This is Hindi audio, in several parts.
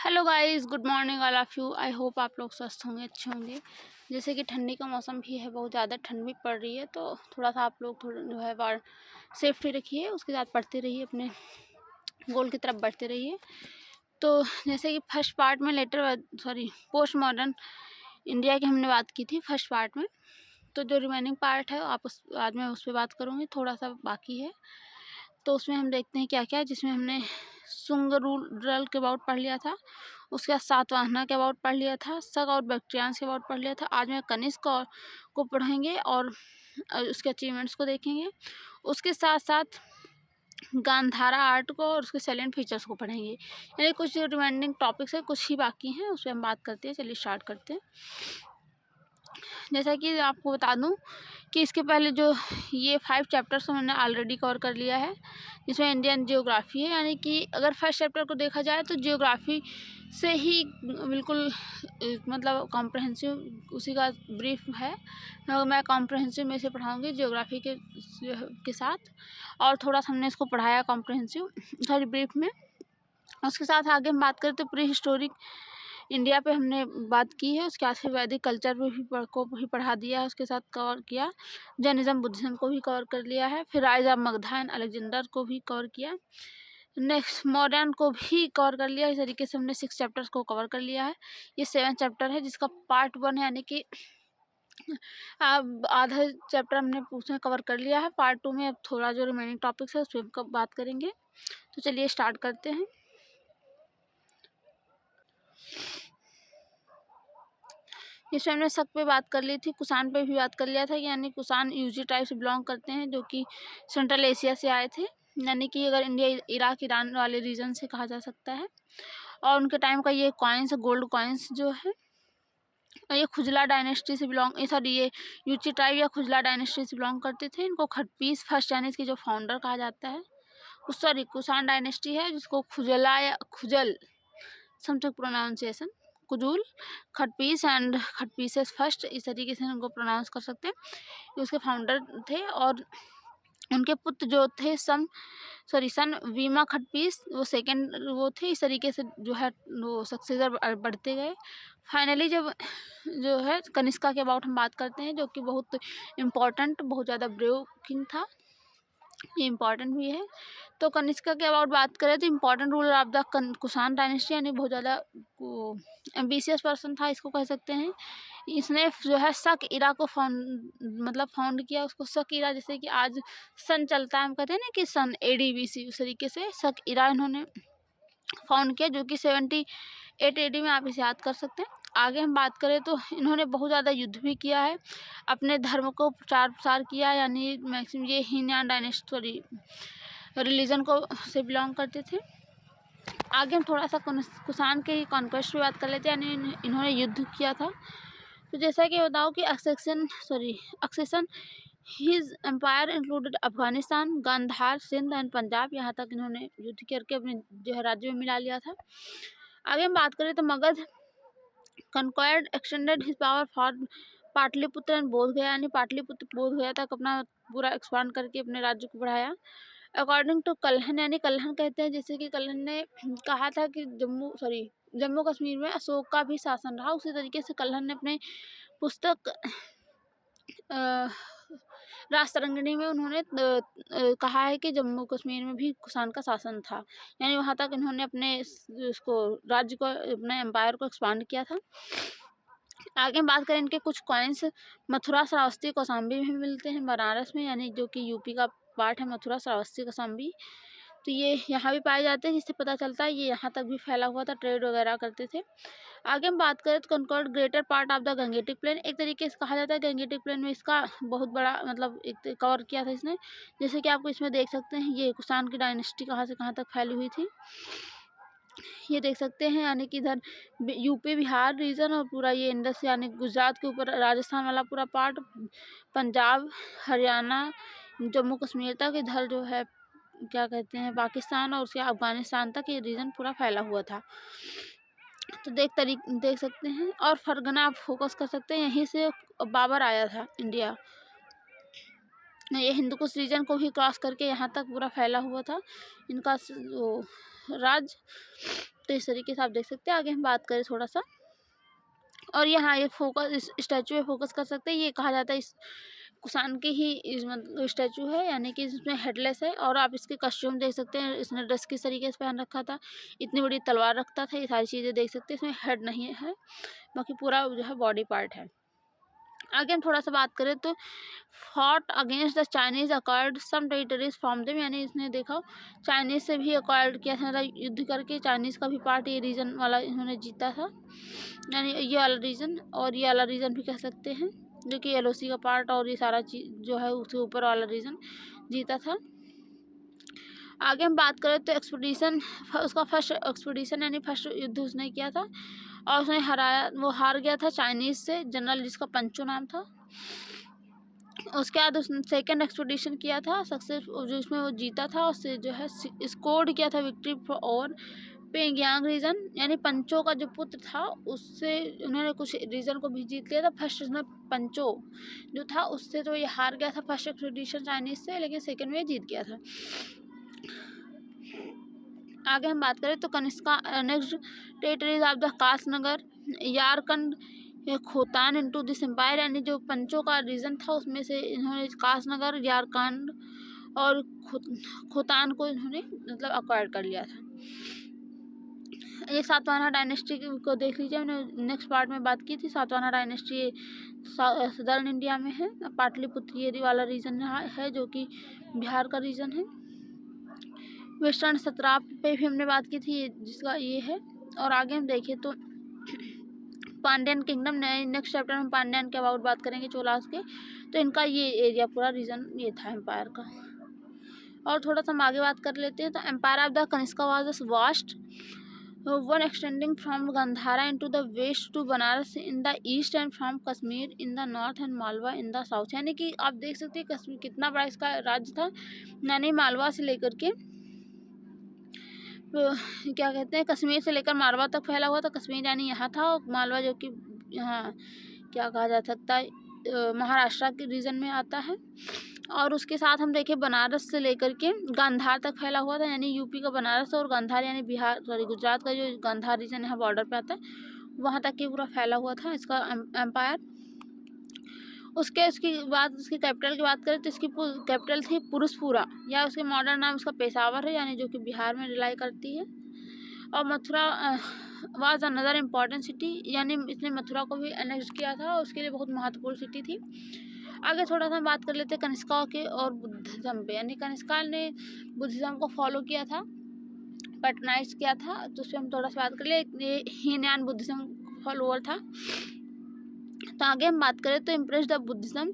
Hello guys, good morning all of you. I hope आप लोग स्वस्थ होंगे, अच्छे होंगे। जैसे कि ठंडी का मौसम भी है, बहुत ज़्यादा ठंड भी पड़ रही है, तो थोड़ा सा आप लोग थोड़ा जो है बार सेफ्टी रखिए, उसके साथ पढ़ते रहिए, अपने गोल की तरफ बढ़ते रहिए। तो जैसे कि फर्स्ट पार्ट में पोस्ट मॉडर्न इंडिया की हमने बात की थी फर्स्ट पार्ट में। तो जो रिमेनिंग पार्ट है आज मैं उस पर बात करूँगी, थोड़ा सा बाकी है। तो उसमें हम देखते हैं क्या क्या है, जिसमें हमने शुंग रूरल के अबाउट पढ़ लिया था, उसके बाद सातवाहना के अबाउट पढ़ लिया था, शक और बैक्ट्रियंस के अबाउट पढ़ लिया था। आज मैं कनिष्क को पढ़ेंगे और उसके अचीवमेंट्स को देखेंगे। उसके साथ साथ गांधारा आर्ट को और उसके सैलेंट फीचर्स को पढ़ेंगे। यानी कुछ जो रिमेंडिंग टॉपिक्स है, कुछ ही बाकी हैं, उस पर हम बात करते हैं। चलिए स्टार्ट करते हैं। जैसा कि आपको बता दूं कि इसके पहले जो ये 5 चैप्टर्स को मैंने ऑलरेडी कवर कर लिया है, जिसमें इंडियन जियोग्राफी है। यानी कि अगर फर्स्ट चैप्टर को देखा जाए तो जियोग्राफी से ही बिल्कुल मतलब कॉम्प्रहेंसिव उसी का ब्रीफ है। मैं कॉम्प्रहेंसिव में से पढ़ाऊँगी जियोग्राफी के साथ, और थोड़ा सा हमने इसको पढ़ाया कॉम्प्रहेंसिव सॉरी ब्रीफ में। उसके साथ आगे हम बात करें तो प्री हिस्टोरिक इंडिया पे हमने बात की है। उसके बाद फिर वैदिक कल्चर पे भी पढ़ा दिया है, उसके साथ कवर किया। जैनिज़्म बुद्धिज़्म को भी कवर कर लिया है। फिर rise of Magadha and Alexander को भी कवर किया। नेक्स्ट मॉडर्न को भी कवर कर लिया। इस तरीके से हमने 6 चैप्टर्स को कवर कर लिया है। ये 7 चैप्टर है, जिसका पार्ट 1 है, यानी कि आधा चैप्टर हमने उसमें कवर कर लिया है। पार्ट 2 में अब थोड़ा जो रिमेनिंग टॉपिक्स है उस पर बात करेंगे। तो चलिए स्टार्ट करते हैं। इसमें हमने शक पे बात कर ली थी, कुषाण पे भी बात कर लिया था। यानी कुषाण यूजी ट्राइब से बिलोंग करते हैं, जो कि सेंट्रल एशिया से आए थे। यानी कि अगर इंडिया इराक ईरान वाले रीजन से कहा जा सकता है। और उनके टाइम का ये कॉइन्स, गोल्ड कॉइन्स जो है, ये खुजला डायनेस्टी से ये यूची ट्राइब या खुजला डायनेस्टी से बिलोंग करते थे। इनको खटपीस फर्स्ट यानी इसके जो फाउंडर कहा जाता है, कुषाण डायनेस्टी है, जिसको खुजला या खुजल समथिंग प्रोनाउंसिएशन, कुजूल, खटपीस एंड खटपीसेस फर्स्ट, इस तरीके से उनको प्रोनाउंस कर सकते हैं। ये उसके फाउंडर थे। और उनके पुत्र जो थे सन वीमा खटपीस, वो सेकंड वो थे। इस तरीके से जो है वो सक्सेसर बढ़ते गए। फाइनली जब जो है कनिष्का के अबाउट हम बात करते हैं, जो कि बहुत इम्पोर्टेंट, बहुत ज़्यादा ब्रेव किंग था, ये इम्पॉर्टेंट भी है। तो कनिष्का के अबाउट बात करें तो important ruler of the Kushan dynasty, यानी बहुत ज़्यादा एम्बिशियस पर्सन था, इसको कह सकते हैं। इसने जो है शक इरा को फाउंड किया। उसको शक इरा, जैसे कि आज सन चलता है, हम कहते हैं ना कि सन AD BC, उस तरीके से शक इरा इन्होंने फाउंड किया, जो कि 78 AD में आप इसे याद कर सकते हैं। आगे हम बात करें तो इन्होंने बहुत ज़्यादा युद्ध भी किया है, अपने धर्म को प्रचार प्रसार किया। यानी मैक्सिमम ये हीनयान डायनेस्टी रिलीजन को से बिलोंग करते थे। आगे हम थोड़ा सा कुषाण के कॉन्क्वेस्ट पे बात कर लेते हैं, यानी इन्होंने युद्ध किया था। तो जैसा कि बताओ कि accession his empire included Afghanistan, Gandhara, Sindh and Punjab. यहाँ तक इन्होंने युद्ध करके अपने जो है राज्य में मिला लिया था। आगे हम बात करें तो Magadha conquered extended his power for Pataliputra and Bodh Gaya, यानी पाटलिपुत्र बोध गया तक अपना पूरा एक्सपांड करके अपने राज्य को बढ़ाया। अकॉर्डिंग टू कल्हन, यानी कल्हन कहते हैं, जैसे कि कल्हन ने कहा था कि जम्मू कश्मीर में अशोक का भी शासन रहा, उसी तरीके से कल्हन ने अपने पुस्तक राजतरंगिणी में उन्होंने कहा है कि जम्मू कश्मीर में भी कुषाण का शासन था। यानी वहाँ तक इन्होंने अपने उसको राज्य को, अपने एम्पायर को एक्सपांड किया था। आगे हम बात करें इनके कुछ कॉइन्स, मथुरा, श्रावस्ती, कौशाम्बी में मिलते हैं बनारस में, यानी जो कि यूपी का पार्ट है मथुरा, श्रावस्ती, कौशाम्बी। तो ये यहाँ भी पाए जाते हैं, जिससे पता चलता है ये यहाँ तक भी फैला हुआ था, ट्रेड वगैरह करते थे। आगे हम बात करें तो conquered greater part of the Gangetic plain, एक तरीके से कहा जाता है गंगेटिक प्लेन में इसका बहुत बड़ा मतलब एक कवर किया था इसने। जैसे कि आपको इसमें देख सकते हैं, ये कुषाण की डायनेस्टी कहाँ से कहाँ तक फैली हुई थी, ये देख सकते हैं। यानी कि इधर यूपी बिहार रीजन और पूरा ये इंडस यानी गुजरात के ऊपर राजस्थान वाला पूरा पार्ट, पंजाब, हरियाणा, जम्मू कश्मीर तक, इधर जो है क्या कहते हैं पाकिस्तान और उसके अफगानिस्तान तक ये रीजन पूरा फैला हुआ था। तो देख सकते हैं। और फरगना आप फोकस कर सकते हैं, यहीं से बाबर आया था इंडिया। ये हिंदुकुश रीजन को भी क्रॉस करके यहाँ तक पूरा फैला हुआ था इनका वो राज। तो इस तरीके से आप देख सकते हैं। आगे हम बात करें थोड़ा सा, और यहाँ ये फोकस इस स्टैचू पे फोकस कर सकते हैं। ये कहा जाता है इस कुषाण के ही मतलब स्टैचू है, यानी कि इसमें हेडलेस है। और आप इसके कस्ट्यूम देख सकते हैं, इसने ड्रेस किस तरीके से पहन रखा था, इतनी बड़ी तलवार रखता था, ये सारी चीज़ें देख सकते हैं। इसमें हेड नहीं है, बाकी पूरा जो है बॉडी पार्ट है। आगे हम थोड़ा सा बात करें तो fought against the Chinese acquired some territories from them, यानी इसने देखा चाइनीज से भी अक्वायर्ड किया था, मतलब युद्ध करके चाइनीज का भी पार्ट ये रीजन वाला इन्होंने जीता था, यानी ये वाला रीजन और ये वाला रीजन भी कह सकते हैं, जो कि एलओसी का पार्ट और ये सारा चीज जो है उसके ऊपर वाला रीजन जीता था। आगे हम बात करें तो एक्सपीडिशन, उसका फर्स्ट एक्सपीडिशन यानी फर्स्ट युद्ध उसने किया था और उसने वो हार गया था चाइनीज से, जनरल जिसका पंचो नाम था। उसके बाद उसने सेकंड एक्सपीडिशन किया था सक्सेस, जो इसमें वो जीता था, उससे जो है स्कोर्ड किया था विक्ट्री और पेंगियांग रीजन, यानी पंचो का जो पुत्र था उससे उन्होंने कुछ रीजन को भी जीत लिया था। फर्स्ट उसमें पंचो जो था उससे तो ये हार गया था फर्स्ट एक्सपीडिशन चाइनीज से, लेकिन सेकंड में जीत गया था। आगे हम बात करें तो Kanishka next territories of the Kashgar Yarkand Khotan into this empire, यानी जो पंचों का रीजन था उसमें से इन्होंने कासनगर, यारकांड और खोतान को इन्होंने मतलब अक्वायर कर लिया था। ये सातवाहना डायनेस्टी को देख लीजिए, मैंने नेक्स्ट पार्ट में बात की थी। सातवाहना डायनेस्टी सदर्न इंडिया में है, पाटलिपुत्र ये वाला रीजन है जो कि बिहार का रीजन है। वेस्टर्न सत्राप पे भी हमने बात की थी, जिसका ये है। और आगे हम देखें तो पांड्यन किंगडम, नेक्स्ट चैप्टर में पांड्यन के अबाउट बात करेंगे, चोलास के। तो इनका ये एरिया पूरा रीजन ये था एम्पायर का। और थोड़ा सा हम आगे बात कर लेते हैं तो empire of the Kanishka was vast one extending from Gandhara into the west to Banaras in the east and from Kashmir in the north and Malwa in the south, यानी कि आप देख सकते हैं कश्मीर कितना बड़ा इसका राज्य था, यानी मालवा से लेकर के क्या कहते हैं कश्मीर से लेकर मालवा तक फैला हुआ था। कश्मीर यानी यहाँ था, और मालवा जो कि यहाँ क्या कहा जा सकता है महाराष्ट्र के रीजन में आता है। और उसके साथ हम देखें बनारस से लेकर के गांधार तक फैला हुआ था, यानी यूपी का बनारस और गांधार यानी बिहार गुजरात का जो गांधार रीजन यहाँ बॉर्डर पे आता है वहाँ तक ये पूरा फैला हुआ था इसका एम्पायर। उसकी बात, उसकी कैपिटल की बात करें तो इसकी कैपिटल थी पुरुषपुरा, या उसके मॉडर्न नाम उसका पेशावर है, यानी जो कि बिहार में रिलाई करती है। और Mathura was another important city, यानी इसने मथुरा को भी एनेक्स किया था और उसके लिए बहुत महत्वपूर्ण सिटी थी। आगे थोड़ा सा बात कर लेते हैं कनिष्का के और बुद्धिज्म पे, यानी कनिष्का ने बुद्धिज्म को फॉलो किया था, पैटर्नाइज किया था, तो उस पर हम थोड़ा सा बात कर ले। ये हीनयान बुद्धिज्म फॉलोअर था। तो आगे हम बात करें तो embraced the Buddhism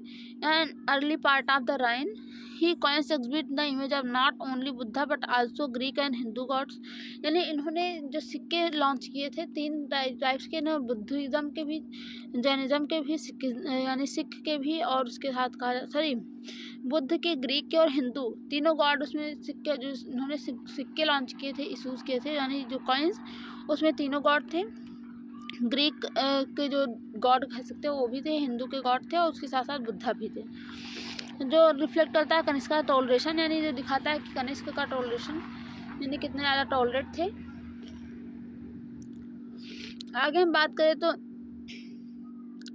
and early part of the reign he coins exhibit the image of not only Buddha but also Greek and Hindu gods, यानी इन्होंने जो सिक्के लॉन्च किए थे 3 टाइप्स के, ना बुद्धिज्म के भी, जैनिज्म के भी, यानी सिख के भी, और उसके साथ कहा सॉरी बुद्ध के, ग्रीक के और हिंदू तीनों गॉड उसमें सिक्के, जो इन्होंने सिक्के लॉन्च किए थे, इशूज़ किए थे, यानी जो कॉइन्स उसमें तीनों गॉड थे। ग्रीक के जो गॉड कह सकते हो वो भी थे, हिंदू के गॉड थे, और उसके साथ साथ बुद्धा भी थे, जो रिफ्लेक्ट करता है कनिष्का टॉलरेशन, यानी जो दिखाता है कि कनिष्क का टॉलरेशन यानी कितने ज़्यादा टॉलरेट थे। आगे हम बात करें तो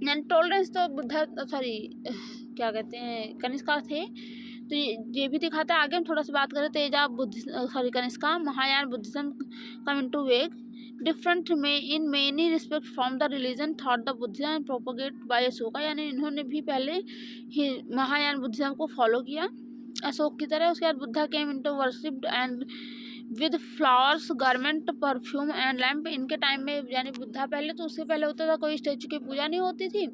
यानी टॉलरेंस तो बुद्धा सॉरी क्या कहते हैं कनिष्का थे, तो ये भी दिखाता है। आगे हम थोड़ा सा बात करें तो एजा sorry Kanishka Mahayana Buddhism come into वेग डिफरेंट में in many respect from the religion thought the Buddhism and propagate by Ashoka, यानी इन्होंने भी पहले ही महायान बुद्धिज्म को फॉलो किया अशोक की तरह। उसके बाद Buddha came into worshipped and with flowers garment perfume and lamp, इनके टाइम में यानी बुद्धा पहले, तो उससे पहले होता था कोई स्टैचू की पूजा नहीं होती थी,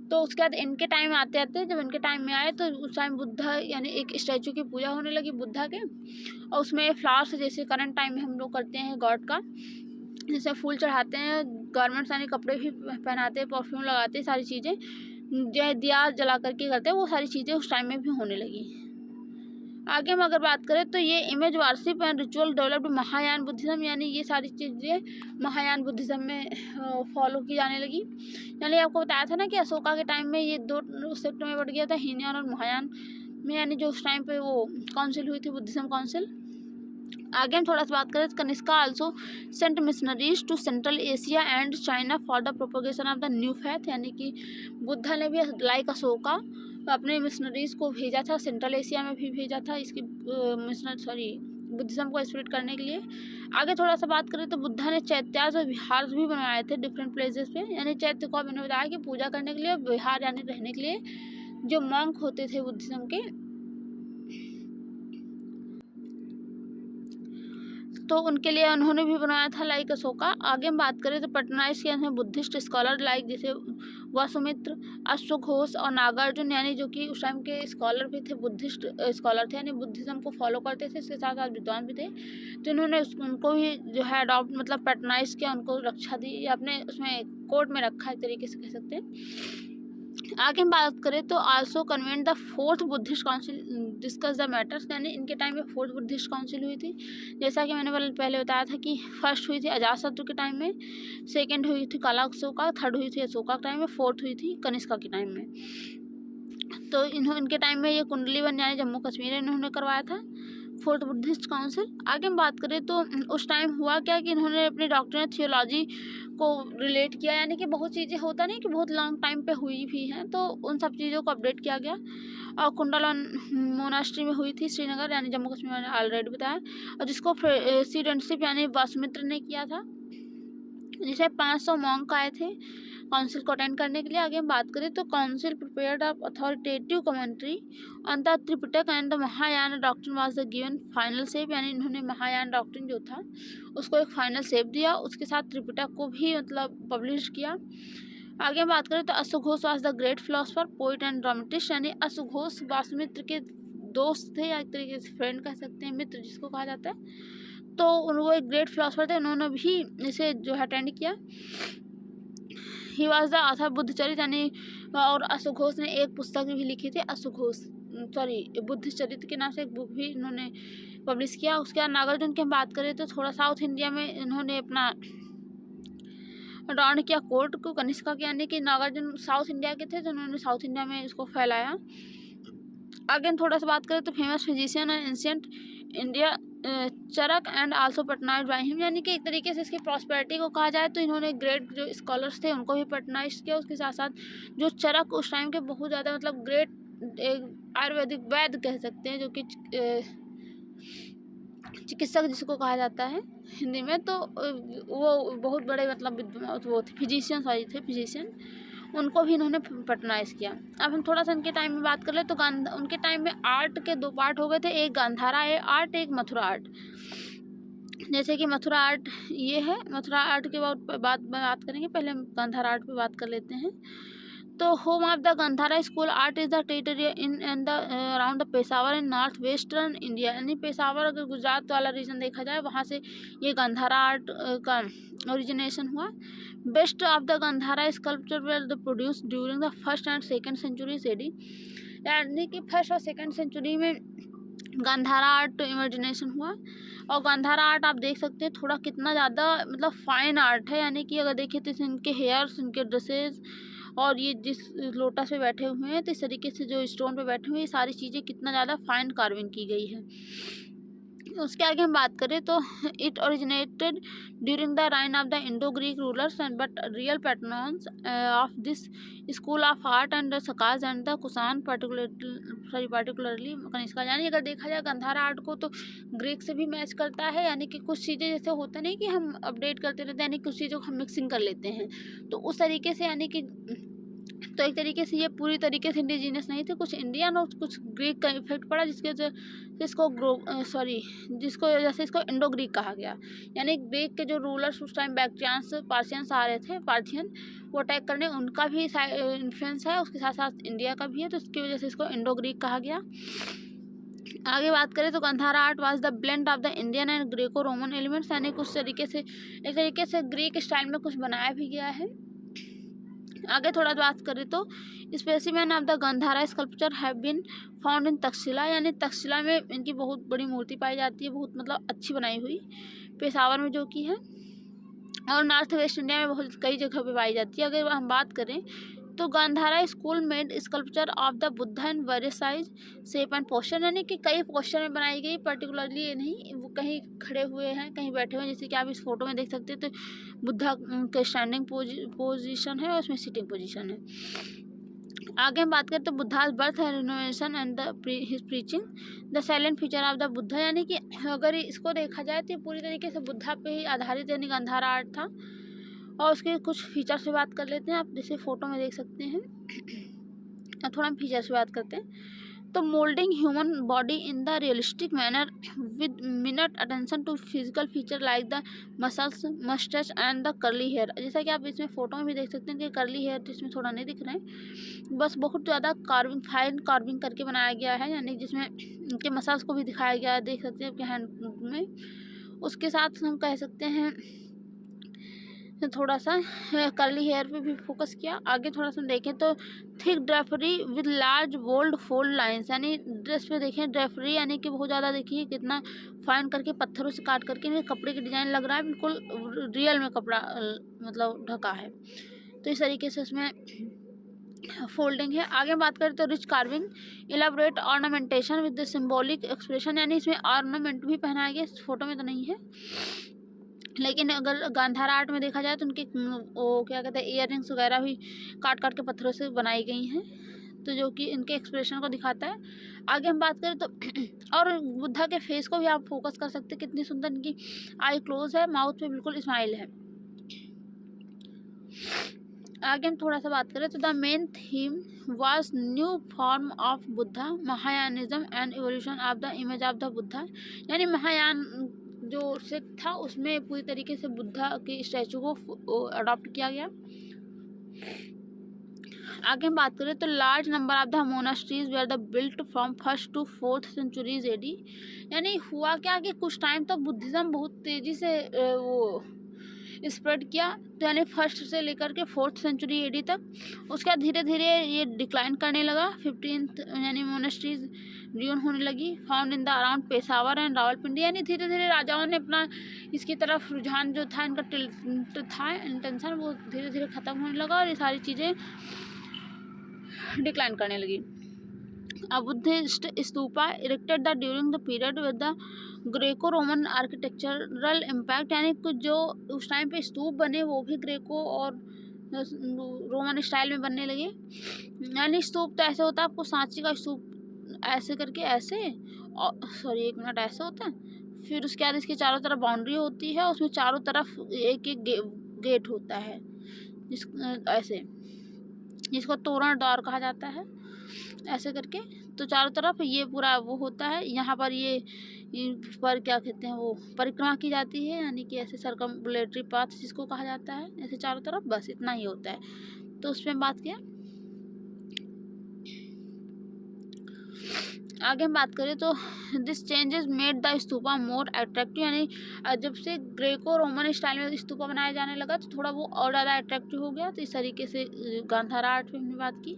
तो उसके बाद इनके टाइम में आते आते जब इनके टाइम में आए तो उस टाइम बुद्धा यानी एक स्टैचू की पूजा होने लगी बुद्धा के, और उसमें फ्लावर्स जैसे करंट टाइम में हम लोग करते हैं गॉड का, जैसे फूल चढ़ाते हैं, गारमेंट्स यानी कपड़े भी पहनाते हैं, परफ्यूम लगाते हैं, सारी चीज़ें जो दिया जला करके करते हैं, वो सारी चीज़ें उस टाइम में भी होने लगी। आगे हम अगर बात करें तो ये image worship and ritual developed Mahayana Buddhism, यानी ये सारी चीज़ें महायान बुद्धिज्म में फॉलो की जाने लगी। यानी आपको बताया था ना कि अशोका के टाइम में ये 2 सेक्ट में बढ़ गया था, हीनयान और महायान, में, यानी जो उस टाइम पे वो काउंसिल हुई थी, बुद्धिज्म काउंसिल। आगे हम थोड़ा सा बात करें तो Kanishka also sent missionaries to central Asia and China for the propagation of the new faith, यानी कि बुद्धा ने भी लाइक अशोका अपने मिशनरीज को भेजा था, सेंट्रल एशिया में भी भेजा था इसकी बुद्धिज्म को स्प्रेड करने के लिए। आगे थोड़ा सा बात करें तो बुद्धा ने चैत्याज और विहार भी बनवाए थे डिफरेंट प्लेसेस पे, यानी चैत्य को मैंने बताया कि पूजा करने के लिए, विहार यानी रहने के लिए, जो मॉन्क होते थे बुद्धिज्म के, तो उनके लिए उन्होंने भी बनाया था लाइक अशोका। आगे हम बात करें तो पैट्रोनाइज किया है बुद्धिस्ट स्कॉलर लाइक जैसे वसुमित्र, अश्वघोष और नागार्जुन, यानी जो कि उस टाइम के स्कॉलर भी थे, बुद्धिस्ट स्कॉलर थे, यानी बुद्धिज्म को फॉलो करते थे, इसके साथ साथ विद्वान भी थे। तो इन्होंने उनको भी जो है अडॉप्ट मतलब पैट्रोनाइज किया, उनको रक्षा दी, या अपने उसमें कोर्ट में रखा, एक तरीके से कह सकते हैं। आगे हम बात करें तो also convent the fourth Buddhist council discuss the matters, यानी इनके टाइम में फोर्थ बुद्धिस्ट काउंसिल हुई थी। जैसा कि मैंने पहले बताया था कि फर्स्ट हुई थी अजातशत्रु के टाइम में, सेकंड हुई थी काला अशोका, थर्ड हुई थी अशोका के टाइम में, फोर्थ हुई थी कनिष्का के टाइम में। तो इनके टाइम में ये कुंडली वन यानी जम्मू कश्मीर इन्होंने करवाया था, फोर्थ बुद्धिस्ट काउंसिल। आगे हम बात करें तो उस टाइम हुआ क्या कि इन्होंने अपनी डॉक्ट्रिन थियोलॉजी को रिलेट किया, यानी कि बहुत चीज़ें होता नहीं कि बहुत लॉन्ग टाइम पे हुई भी हैं, तो उन सब चीज़ों को अपडेट किया गया। और कुंडलन मोनास्ट्री में हुई थी श्रीनगर, यानी जम्मू कश्मीर, मैंने ऑलरेडी बताया, और जिसको सीडेंटशिप यानी वासुमित्र ने किया था, जिसे 500 मॉन्क आए थे काउंसिल को अटेंड करने के लिए। आगे हम बात करें तो council prepared a authoritative commentary on the Tripitaka and the Mahayana doctrine was the given final shape, यानी इन्होंने महायान डॉक्ट्रिन जो था उसको एक फाइनल शेप दिया, उसके साथ त्रिपिटक को भी मतलब पब्लिश किया। आगे हम बात करें तो अश्वघोष was the great philosopher, poet and dramatist, यानी अश्वघोष वासुमित्र के दोस्त थे, या एक तरीके से फ्रेंड कह सकते हैं, मित्र जिसको कहा जाता है। तो वो एक ग्रेट फिलोसफर थे, उन्होंने भी इसे जो है अटेंड किया। He was the author Buddhacharita, यानी और अश्वघोष ने एक पुस्तक भी लिखी थी, बुद्धचरित के नाम से एक बुक भी इन्होंने पब्लिश किया। उसके बाद नागार्जुन की हम बात करें तो थोड़ा साउथ इंडिया में इन्होंने अपना राउंड किया कोर्ट को कनिष्का के, यानी कि नागार्जुन साउथ इंडिया के थे, तो उन्होंने साउथ इंडिया में इसको फैलाया। आगे हम थोड़ा सा बात करें तो famous physician and ancient India Charaka and also patronized by him, यानी कि एक तरीके से इसकी प्रॉस्पेरिटी को कहा जाए तो इन्होंने ग्रेट जो स्कॉलर्स थे उनको भी पैट्रोनाइज किया। उसके साथ साथ जो चरक उस टाइम के बहुत ज़्यादा मतलब ग्रेट आयुर्वेदिक वैद्य कह सकते हैं, जो कि चिकित्सक जिसको कहा जाता है हिंदी में, तो वो बहुत बड़े मतलब वो थे फिजिशियन, उनको भी इन्होंने पैट्रोनाइज किया। अब हम थोड़ा सा इनके टाइम में बात कर ले तो उनके टाइम में आर्ट के 2 पार्ट हो गए थे, एक गांधारा आर्ट, एक मथुरा आर्ट। जैसे कि मथुरा आर्ट ये है, मथुरा आर्ट के बाद बात करेंगे, पहले हम गांधारा आर्ट पे बात कर लेते हैं। तो home of the Gandhara school art is the territory in and the around the Peshawar in north western India, यानी पेशावर अगर गुजरात वाला रीजन देखा जाए वहाँ से ये गांधारा आर्ट का ओरिजिनेशन हुआ। Best of the Gandhara sculpture were the produce during the first and second century AD, यानी कि फर्स्ट और सेकेंड सेंचुरी में गांधारा आर्ट इमेजिनेशन हुआ। और गांधारा आर्ट आप देख सकते हैं थोड़ा कितना ज़्यादा मतलब फाइन आर्ट है, यानी कि अगर देखें तो इनके हेयर्स, इनके ड्रेसेस, और ये जिस लोटस पे बैठे हुए हैं तो इस तरीके से जो स्टोन पे बैठे हुए हैं, ये सारी चीज़ें कितना ज़्यादा फाइन कार्विंग की गई है। उसके आगे हम बात करें तो it originated during the reign of the Indo Greek rulers and but real patterns of this school of art and Sakas and the Kushan particularly Kanishka, यानी अगर देखा जाए गांधारा आर्ट को तो ग्रीक से भी मैच करता है, यानी कि कुछ चीज़ें जैसे होता नहीं कि हम अपडेट करते रहते हैं, यानी कुछ चीज़ों को हम मिक्सिंग कर लेते हैं, तो उस तरीके से यानी कि तो एक तरीके से ये पूरी तरीके से इंडिजीनियस नहीं थे, कुछ इंडियन और कुछ ग्रीक का इफेक्ट पड़ा, जिसको जैसे इसको इंडो ग्रीक कहा गया, यानी ग्रीक के जो रूलर्स उस टाइम बैक्ट्रियंस पार्शियंस आ रहे थे, पार्थियन वो अटैक करने, उनका भी इन्फ्लुएंस है, उसके साथ साथ इंडिया का भी है, तो उसकी वजह से इसको इंडो ग्रीक कहा गया। आगे बात करें तो Gandhara art was the blend of the Indian and Greco Roman elements, यानी कुछ तरीके से एक तरीके से ग्रीक स्टाइल में कुछ बनाया भी गया है। आगे थोड़ा बात करें तो specimen of the Gandhara sculpture have been found in Takshashila, यानी तक्षशिला में इनकी बहुत बड़ी मूर्ति पाई जाती है, बहुत मतलब अच्छी बनाई हुई, पेशावर में जो कि है, और नॉर्थ वेस्ट इंडिया में बहुत कई जगह पे पाई जाती है। अगर हम बात करें तो Gandhara school made sculpture of the Buddha in various size, shape and posture, यानी कि कई पोस्चर में बनाई गई, पर्टिकुलरली ये नहीं, वो कहीं खड़े हुए हैं, कहीं बैठे हुए हैं, जैसे कि आप इस फोटो में देख सकते हैं। तो बुद्धा के स्टैंडिंग पोजीशन है और उसमें सिटिंग पोजीशन है। आगे हम बात करें तो Buddhas birth and renovation and his preaching the silent future of the Buddha, यानी कि अगर इसको देखा जाए तो पूरी तरीके से बुद्धा पे ही आधारित यानी गांधारा आर्ट था। और उसके कुछ फीचर्स पे बात कर लेते हैं, आप जैसे फोटो में देख सकते हैं। अब थोड़ा हम फीचर्स पे बात करते हैं। तो moulding human body in the realistic manner with minute attention to physical feature like the muscles, moustache and the curly hair, जैसा कि आप इसमें फोटो में भी देख सकते हैं कि कर्ली हेयर इसमें थोड़ा नहीं दिख रहे हैं, बस बहुत ज़्यादा कार्विंग, फाइन कार्विंग करके बनाया गया है, यानी जिसमें उनके मसल्स को भी दिखाया गया है, देख सकते हैं आपके हैंड में। उसके साथ हम कह सकते हैं थोड़ा सा कर्ली हेयर पे भी फोकस किया। आगे थोड़ा सा देखें तो thick drapery with large bold fold lines, यानी ड्रेस पे देखें ड्रेफरी, यानी कि बहुत ज़्यादा देखिए कितना फाइन करके पत्थरों से काट करके इनके कपड़े की डिज़ाइन लग रहा है, बिल्कुल रियल में कपड़ा मतलब ढका है। तो इस तरीके से उसमें फोल्डिंग है। आगे बात करें तो rich carving, elaborate ornamentation with the symbolic expression, यानी इसमें ऑर्नामेंट भी पहनाया गया, इस फोटो में तो नहीं है, लेकिन अगर गांधारा आर्ट में देखा जाए तो उनके वो क्या कहते हैं इयर रिंग्स वगैरह भी काट काट के पत्थरों से बनाई गई हैं, तो जो कि इनके एक्सप्रेशन को दिखाता है। आगे हम बात करें तो और बुद्धा के फेस को भी आप फोकस कर सकते हैं, कितनी सुंदर इनकी आई क्लोज है, माउथ पे बिल्कुल स्माइल है। आगे हम थोड़ा सा बात करें तो the main theme was new form of Buddha, Mahayanism and evolution of the image of the Buddha, यानी महायान जो सिख था उसमें पूरी तरीके से बुद्धा के स्टैचू को अडॉप्ट किया गया। आगे हम बात करें तो large number of the monasteries where the built from 1st to 4th centuries AD, यानी हुआ क्या कि कुछ टाइम तक बुद्धिज़्म बहुत तेज़ी से वो स्प्रेड किया, तो यानी 1st से लेकर के 4th सेंचुरी एडी तक। उसके बाद धीरे धीरे ये डिक्लाइन करने लगा, 15th यानी मोनेस्ट्रीज ड्यून होने लगी, found in the around Peshawar and Rawalpindi, यानी धीरे धीरे राजाओं ने अपना इसकी तरफ रुझान जो था, इनका था इंटेंशन, वो धीरे धीरे ख़त्म होने लगा और ये सारी चीज़ें डिक्लाइन करने लगी। A Buddhist stupa erected the during the period with the Greco Roman architectural impact, यानी कुछ जो उस टाइम पे स्तूप बने वो भी ग्रेको और रोमन स्टाइल में बनने लगे। यानी स्तूप तो ऐसे होता है, आपको सांची का स्तूप ऐसे करके ऐसे, और सॉरी एक मिनट, ऐसे होता है, फिर उसके बाद इसके चारों तरफ बाउंड्री होती है, उसमें चारों तरफ एक एक गेट होता है जिस ऐसे, जिसको तोरण द्वार कहा जाता है, ऐसे करके। तो चारों तरफ ये पूरा वो होता है, यहाँ पर ये पर क्या कहते हैं वो परिक्रमा की जाती है, यानी कि ऐसे सर्कमबुलेटरी पाथ जिसको कहा जाता है, ऐसे चारों तरफ, बस इतना ही होता है। तो उसमें बात किया। आगे हम बात करें तो this changes made the stupa more attractive, यानी जब से ग्रेको रोमन स्टाइल में स्तूपा बनाया जाने लगा तो थोड़ा वो और ज़्यादा अट्रैक्टिव हो गया। तो इस तरीके से गांधारा आर्ट पे हमने बात की।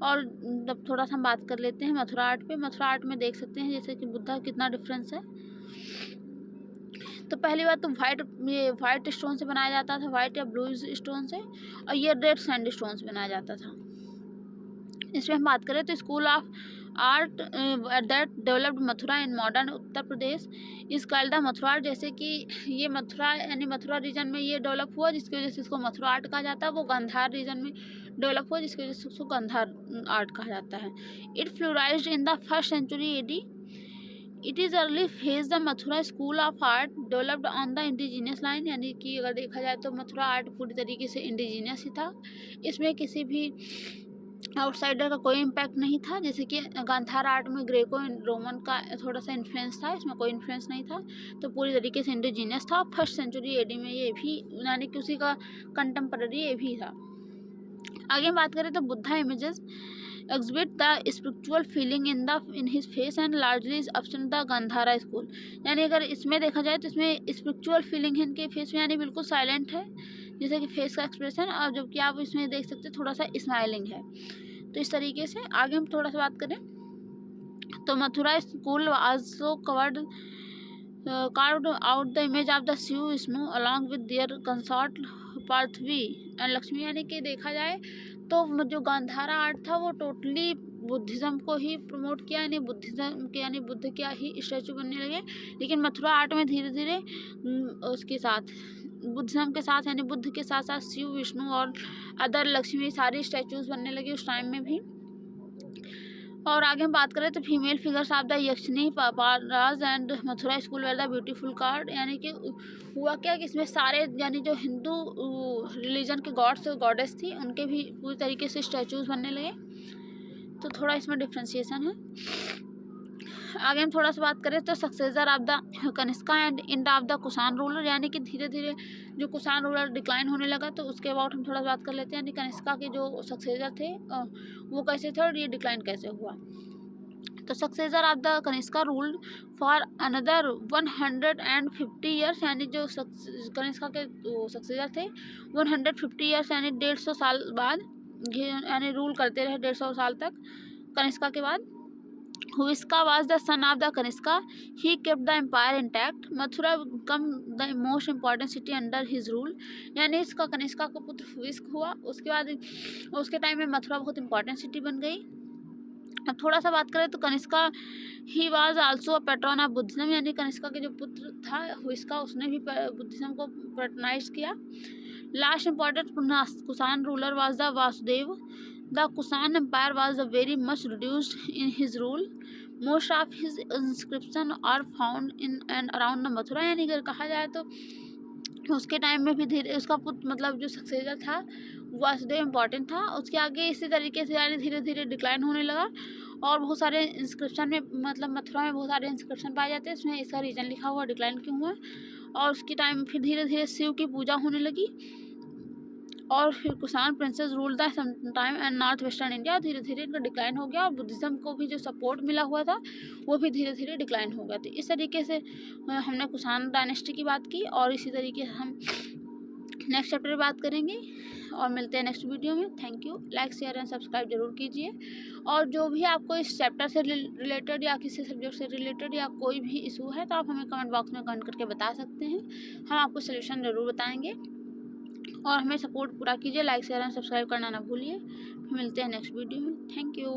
और जब थोड़ा सा हम बात कर लेते हैं मथुरा आर्ट पे। मथुरा आर्ट में देख सकते हैं जैसे कि बुद्धा कितना डिफरेंस है। तो पहली बात तो ये वाइट स्टोन से बनाया जाता था, वाइट या ब्लू स्टोन से, और ये रेड सैंड स्टोन से बनाया जाता था। इसमें हम बात करें तो school of art that developed Mathura in modern Uttar Pradesh इस कॉल्ड द मथुरा आर्ट, जैसे कि ये मथुरा यानी मथुरा रीजन में ये डेवलप हुआ जिसकी वजह से इसको मथुरा आर्ट कहा जाता है। वो गांधार रीजन में डेवलप हुआ जिसकी वजह से उसको गांधार आर्ट कहा जाता है। It flourished in the 1st century AD। It is early phase the Mathura school of art developed on the indigenous line, यानी कि अगर देखा जाए तो मथुरा आर्ट पूरी तरीके से इंडिजीनियस ही था। इसमें किसी भी आउटसाइडर का कोई इम्पैक्ट नहीं था, जैसे कि गांधार आर्ट में ग्रेको रोमन का थोड़ा सा इन्फ्लुएंस था, इसमें कोई इन्फ्लुएंस नहीं था। तो पूरी तरीके से इंडिजीनियस था। 1st century AD में ये भी यानी कि उसी का कंटेम्पररी ये भी था। आगे बात करें तो Buddha images exhibit the spiritual feeling in his face and largely is absent the Gandhara school, यानी अगर इसमें देखा जाए तो इसमें स्पिरिचुअल फीलिंग है इनके फेस में, यानी बिल्कुल साइलेंट है जैसे कि फेस का एक्सप्रेशन, और जबकि आप इसमें देख सकते हैं थोड़ा सा स्माइलिंग है। तो इस तरीके से आगे हम थोड़ा सा बात करें तो Mathura school also carved out the image of the Sioux Snow along with their consort Parthavi and Lakshmi, यानी कि देखा जाए तो जो गांधारा आर्ट था वो टोटली बुद्धिज़्म को ही प्रमोट किया, यानी बुद्धिज़्म के यानी बुद्ध क्या ही स्टैचू बनने लगे। लेकिन मथुरा आर्ट में धीरे धीरे उसके साथ बुद्धिज़्म के साथ यानी बुद्ध के साथ साथ शिव, विष्णु और अदर लक्ष्मी सारी स्टैचूज़ बनने लगी उस टाइम में भी। और आगे हम बात करें तो female figures of the yakshini, पापराज and Mathura school where the beautiful carved, यानी कि हुआ क्या कि इसमें सारे यानी जो हिंदू रिलीजन के गॉड्स गॉडेस थी उनके भी पूरी तरीके से स्टैचूज़ बनने लगे। तो थोड़ा इसमें डिफ्रेंशिएशन है। आगे हम थोड़ा सा बात करें तो successor of the Kanishka and end of the Kushan ruler, यानी कि धीरे धीरे जो कुषाण रूलर डिक्लाइन होने लगा तो उसके अबाउट हम थोड़ा बात कर लेते हैं। यानी कनिष्का के जो सक्सेसर थे वो कैसे थे और ये डिक्लाइन कैसे हुआ। तो successor of the Kanishka ruled for another 150 years, यानी जो कनिष्का के सक्सेसर थे 150 ईयर्स यानी 150 साल बाद यानी रूल करते रहे 150 साल तक कनिष्का के बाद। Huiska was the son of the Kanishka. He kept the empire intact. Mathura became the most important city under his rule. यानी इसका कनिष्का का पुत्र हुइस्क हुआ, उसके बाद उसके टाइम में मथुरा बहुत इंपॉर्टेंट सिटी बन गई। अब थोड़ा सा बात करें तो Kanishka he was also a pattern of Buddhism, यानी कनिष्का के जो पुत्र था हुइस्का उसने भी बुद्धिज्म को पैट्रनाइज किया। Last important Kushan ruler was the Vasudev. The Kushan Empire was very much reduced in his rule. Most of his inscriptions are found in and around the Mathura, यानी अगर कहा जाए तो उसके टाइम में भी धीरे उसका पुत्र मतलब जो सक्सेसर था वासुदेव इम्पॉर्टेंट था। उसके आगे इसी तरीके से यानी धीरे धीरे डिक्लाइन होने लगा और बहुत सारे इंस्क्रिप्शन में मतलब मथुरा में बहुत सारे इंस्क्रिप्शन पाए जाते हैं, इसमें इसका रीजन लिखा हुआ डिक्लाइन क्यों हुआ। और उसके टाइम फिर धीरे धीरे शिव की पूजा होने लगी और फिर Kushan princess rule the time and north western India, धीरे धीरे इनका डिक्लाइन हो गया और बुद्धिज़्म को भी जो सपोर्ट मिला हुआ था वो भी धीरे धीरे डिक्लाइन हो गया। तो इस तरीके से हमने कुषाण डायनेस्टी की बात की और इसी तरीके से हम नेक्स्ट चैप्टर में बात करेंगे और मिलते हैं नेक्स्ट वीडियो में। Thank you. Like share and subscribe जरूर कीजिए और जो भी आपको इस चैप्टर से रिलेटेड या किसी सब्जेक्ट से रिलेटेड या कोई भी इशू है तो आप हमें कमेंट बॉक्स में कमेंट करके बता सकते हैं, हम आपको सोल्यूशन ज़रूर बताएंगे। और हमें सपोर्ट पूरा कीजिए, लाइक शेयर एंड सब्सक्राइब करना ना भूलिए। फिर मिलते हैं नेक्स्ट वीडियो में। Thank you.